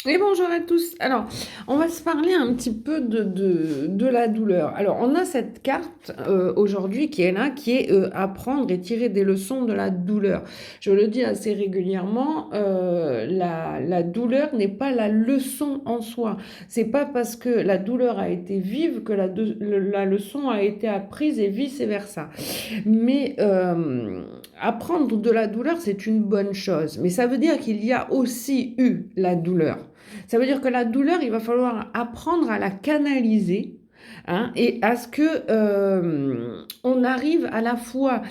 Et bonjour à tous. Alors, on va se parler un petit peu de la douleur. Alors, on a cette carte aujourd'hui qui est là, qui est apprendre et tirer des leçons de la douleur. Je le dis assez régulièrement, la douleur n'est pas la leçon en soi. C'est pas parce que la douleur a été vive que la leçon a été apprise et vice-versa. Mais apprendre de la douleur, c'est une bonne chose. Mais ça veut dire qu'il y a aussi eu la douleur. Ça veut dire que la douleur, il va falloir apprendre à la canaliser. Hein, et à ce que on arrive à la fois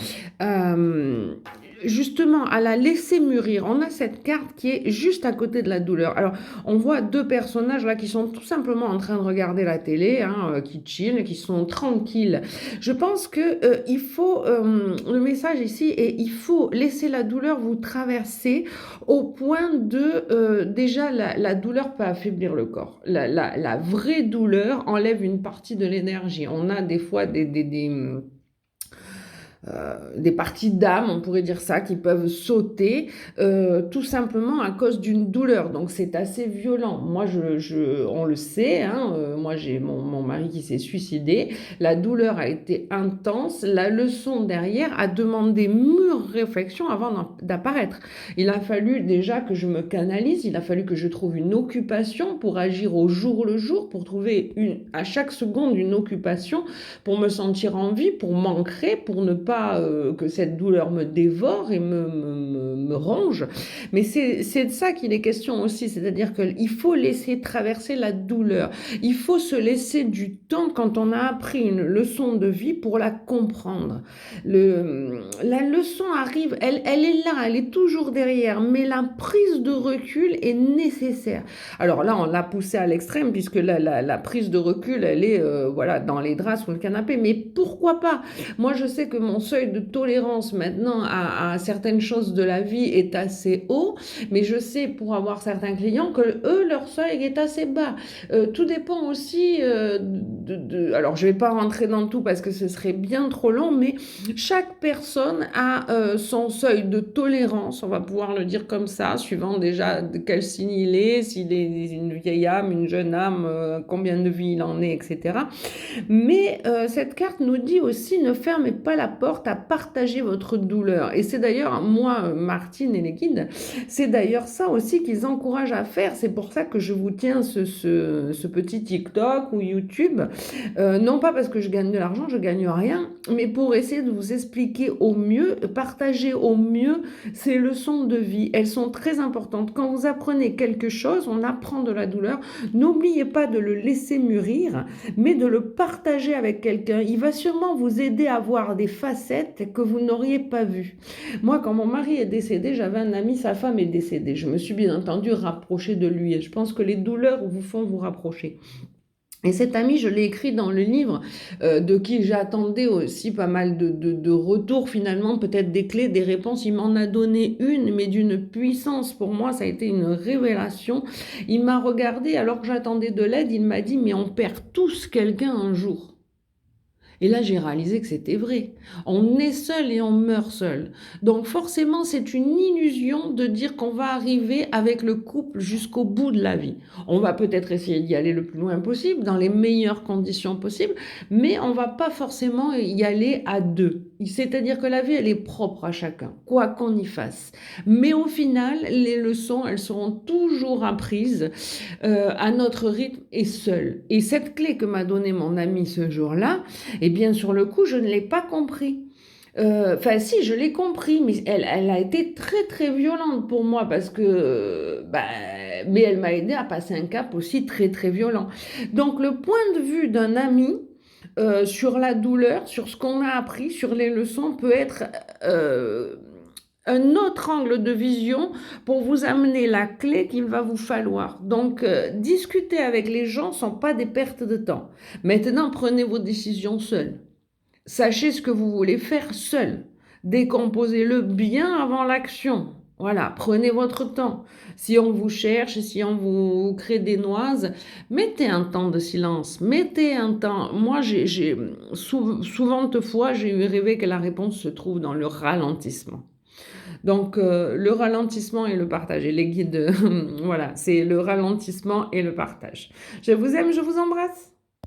euh, justement à la laisser mûrir. On a cette carte qui est juste à côté de la douleur. Alors, on voit deux personnages là qui sont tout simplement en train de regarder la télé, hein, qui chillent, qui sont tranquilles. Je pense que il faut le message ici et il faut laisser la douleur vous traverser au point de déjà la douleur peut affaiblir le corps. La vraie douleur enlève une partie de l'énergie. On a des fois des parties d'âme, on pourrait dire ça, qui peuvent sauter tout simplement à cause d'une douleur. Donc c'est assez violent. Moi, on le sait, hein, moi j'ai mon mari qui s'est suicidé. La douleur a été intense. La leçon derrière a demandé mûre réflexion avant d'apparaître. Il a fallu déjà que je me canalise, il a fallu que je trouve une occupation pour agir au jour le jour, pour trouver à chaque seconde une occupation, pour me sentir en vie, pour m'ancrer, pour ne pas que cette douleur me dévore et me ronge. Mais c'est de ça qu'il est question aussi, c'est-à-dire qu'il faut laisser traverser la douleur. Il faut se laisser du temps quand on a appris une leçon de vie pour la comprendre. La leçon arrive, elle est là, elle est toujours derrière, mais la prise de recul est nécessaire. Alors là, on l'a poussée à l'extrême puisque la prise de recul, elle est voilà, dans les draps sous le canapé. Mais pourquoi pas? Moi, je sais que mon seuil de tolérance maintenant à certaines choses de la vie est assez haut, mais je sais pour avoir certains clients que eux, leur seuil est assez bas. Tout dépend aussi alors, je ne vais pas rentrer dans tout parce que ce serait bien trop long, mais chaque personne a son seuil de tolérance, on va pouvoir le dire comme ça, suivant déjà de quel signe il est, s'il est une vieille âme, une jeune âme, combien de vie il en est, etc. Mais cette carte nous dit aussi ne fermez pas la porte à partager votre douleur. Et c'est d'ailleurs, moi, Martine et les guides, c'est d'ailleurs ça aussi qu'ils encouragent à faire. C'est pour ça que je vous tiens ce petit TikTok ou YouTube. Non pas parce que je gagne de l'argent, je gagne rien, mais pour essayer de vous expliquer au mieux, partager au mieux ces leçons de vie. Elles sont très importantes. Quand vous apprenez quelque chose, on apprend de la douleur. N'oubliez pas de le laisser mûrir, mais de le partager avec quelqu'un. Il va sûrement vous aider à voir des facettes que vous n'auriez pas vues. Moi, quand mon mari est décédé, j'avais un ami, sa femme est décédée. Je me suis bien entendu rapprochée de lui et je pense que les douleurs vous font vous rapprocher. Et cet ami, je l'ai écrit dans le livre, de qui j'attendais aussi pas mal de retours finalement, peut-être des clés, des réponses. Il m'en a donné une, mais d'une puissance. Pour moi, ça a été une révélation. Il m'a regardé alors que j'attendais de l'aide. Il m'a dit, mais on perd tous quelqu'un un jour. Et là, j'ai réalisé que c'était vrai. On est seul et on meurt seul. Donc forcément, c'est une illusion de dire qu'on va arriver avec le couple jusqu'au bout de la vie. On va peut-être essayer d'y aller le plus loin possible, dans les meilleures conditions possibles, mais on va pas forcément y aller à deux. C'est-à-dire que la vie, elle est propre à chacun, quoi qu'on y fasse. Mais au final, les leçons, elles seront toujours apprises à notre rythme et seul. Et cette clé que m'a donnée mon ami ce jour-là, eh bien, sur le coup, je ne l'ai pas compris. Enfin, si, je l'ai compris, mais elle a été très, très violente pour moi parce que, mais elle m'a aidé à passer un cap aussi très, très violent. Donc, le point de vue d'un ami sur la douleur, sur ce qu'on a appris, sur les leçons, peut être un autre angle de vision pour vous amener la clé qu'il va vous falloir. Donc, discuter avec les gens ne sont pas des pertes de temps. Maintenant, prenez vos décisions seuls. Sachez ce que vous voulez faire seul. Décomposez-le bien avant l'action. Voilà, prenez votre temps. Si on vous cherche, si on vous crée des noises, mettez un temps de silence. Mettez un temps. Moi, souvent de fois, j'ai eu rêvé que la réponse se trouve dans le ralentissement. Donc le ralentissement et le partage et les guides, voilà, c'est le ralentissement et le partage. Je vous aime, je vous embrasse.